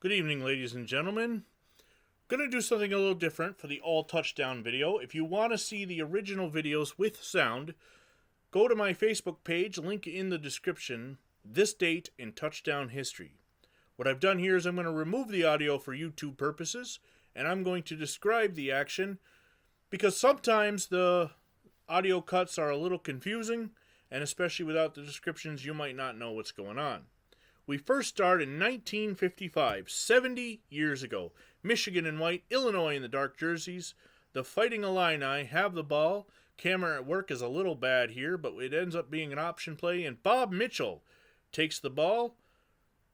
Good evening, ladies and gentlemen. Gonna do something a little different for the all touchdown video. If you want to see the original videos with sound, go to my Facebook page, link in the description, this date in touchdown history. What I've done here is I'm going to remove the audio for YouTube purposes, and I'm going to describe the action because sometimes the audio cuts are a little confusing, and especially without the descriptions, you might not know what's going on. We first start in 1955, 70 years ago. Michigan in white, Illinois in the dark jerseys. The Fighting Illini have the ball. Camera at work is a little bad here, but it ends up being an option play. And Bob Mitchell takes the ball,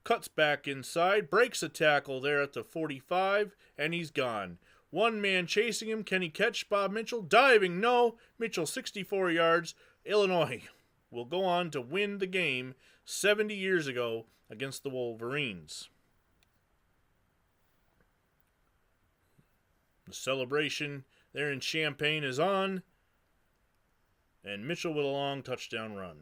cuts back inside, breaks a tackle there at the 45, and he's gone. One man chasing him. Can he catch Bob Mitchell? Diving, no. Mitchell 64 yards. Illinois will go on to win the game 70 years ago against the Wolverines. The celebration there in Champaign is on, and Mitchell with a long touchdown run.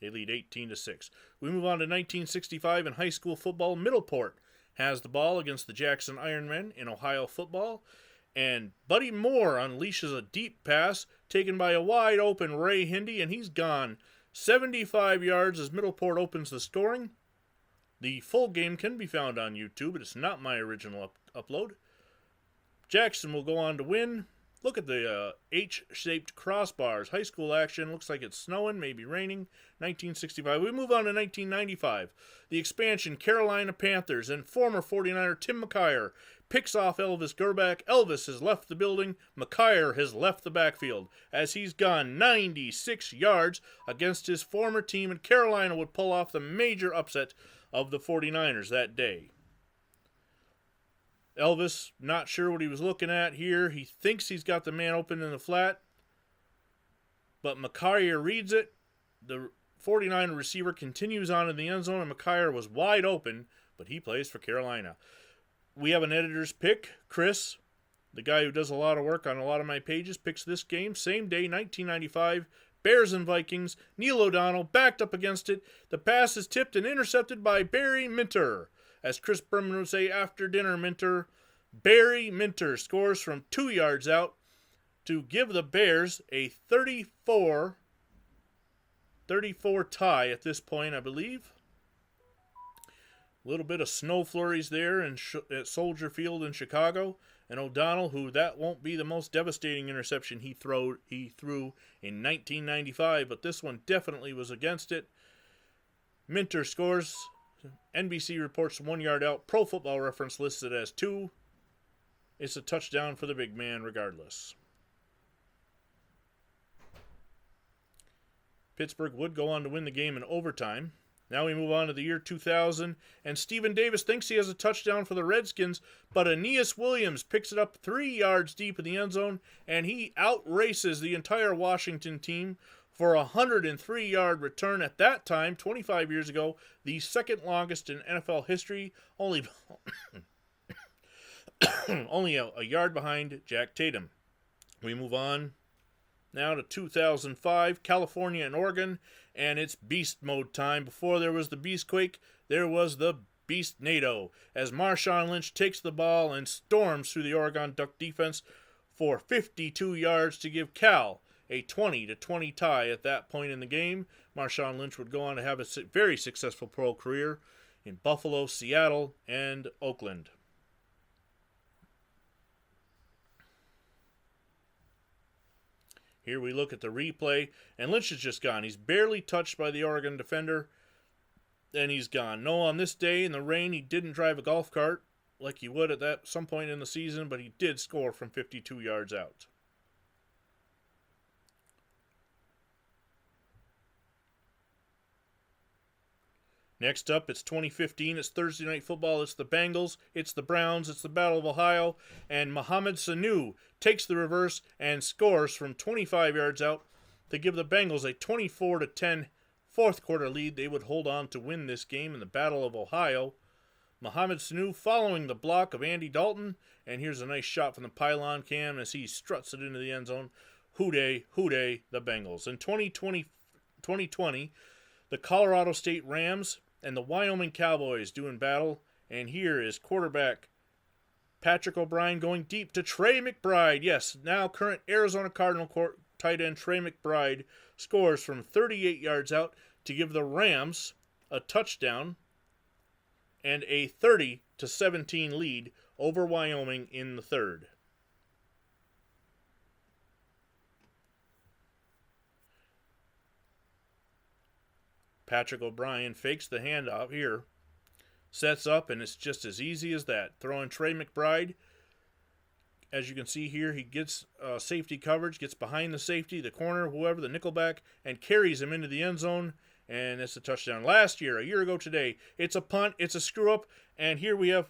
They lead 18-6. We move on to 1965 in high school football. Middleport has the ball against the Jackson Ironmen in Ohio football, and Buddy Moore unleashes a deep pass taken by a wide open Ray Hindy, and he's gone 75 yards as Middleport opens the scoring. The full game can be found on YouTube. It's not my original upload. Jackson will go on to win. Look at the H-shaped crossbars. High school action. Looks like it's snowing, maybe raining. 1965. We move on to 1995. The expansion, Carolina Panthers, and former 49er Tim McKyer picks off Elvis Grbac. Elvis has left the building. McKyer has left the backfield as he's gone 96 yards against his former team, and Carolina would pull off the major upset of the 49ers that day. Elvis, not sure what he was looking at here. He thinks he's got the man open in the flat, but McKyer reads it. The 49er receiver continues on in the end zone, and McKyer was wide open, but he plays for Carolina. We have an editor's pick. Chris, the guy who does a lot of work on a lot of my pages, picks this game. Same day, 1995, Bears and Vikings. Neil O'Donnell backed up against it. The pass is tipped and intercepted by Barry Minter. As Chris Berman would say after dinner, Barry Minter scores from 2 yards out to give the Bears a 34 tie at this point, I believe. A little bit of snow flurries there at Soldier Field in Chicago. And O'Donnell, who that won't be the most devastating interception he threw in 1995, but this one definitely was against it. Minter scores. NBC reports 1 yard out. Pro Football Reference lists it as 2. It's a touchdown for the big man regardless. Pittsburgh would go on to win the game in overtime. Now we move on to the year 2000, and Stephen Davis thinks he has a touchdown for the Redskins, but Aeneas Williams picks it up 3 yards deep in the end zone, and he outraces the entire Washington team for a 103-yard return at that time, 25 years ago, the second longest in NFL history, only a yard behind Jack Tatum. We move on now to 2005, California and Oregon, and it's beast mode time. Before there was the Beastquake, there was the Beastnado, as Marshawn Lynch takes the ball and storms through the Oregon Duck defense for 52 yards to give Cal a 20-20 tie at that point in the game. Marshawn Lynch would go on to have a very successful pro career in Buffalo, Seattle, and Oakland. Here we look at the replay, and Lynch is just gone. He's barely touched by the Oregon defender, and he's gone. No, on this day in the rain, he didn't drive a golf cart like he would at some point in the season, but he did score from 52 yards out. Next up, it's 2015. It's Thursday Night Football. It's the Bengals. It's the Browns. It's the Battle of Ohio. And Mohamed Sanu takes the reverse and scores from 25 yards out to give the Bengals a 24-10 fourth quarter lead. They would hold on to win this game in the Battle of Ohio. Mohamed Sanu following the block of Andy Dalton. And here's a nice shot from the pylon cam as he struts it into the end zone. Hooday, hooday, the Bengals. In 2020, the Colorado State Rams and the Wyoming Cowboys do in battle, And here is quarterback Patrick O'Brien going deep to Trey McBride. Yes, now current Arizona Cardinal tight end Trey McBride scores from 38 yards out to give the Rams a touchdown and a 30-17 lead over Wyoming in the third. Patrick O'Brien fakes the handoff here, sets up, and it's just as easy as that. Throwing Trey McBride. As you can see here, he gets safety coverage, gets behind the safety, the corner, whoever, the nickelback, and carries him into the end zone, and it's a touchdown. Last year, a year ago today, it's a punt, it's a screw-up, and here we have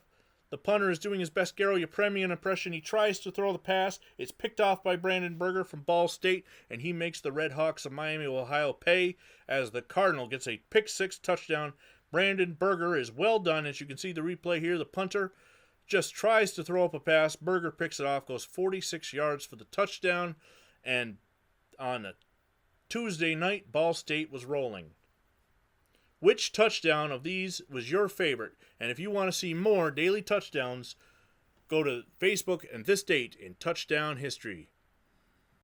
the punter is doing his best Garo Yepremian impression. He tries to throw the pass. It's picked off by Brandon Berger from Ball State, and he makes the Red Hawks of Miami, Ohio pay as the Cardinal gets a pick-six touchdown. Brandon Berger is well done. As you can see the replay here, the punter just tries to throw up a pass. Berger picks it off, goes 46 yards for the touchdown, and on a Tuesday night, Ball State was rolling. Which touchdown of these was your favorite? And if you want to see more daily touchdowns, go to Facebook and this date in touchdown history.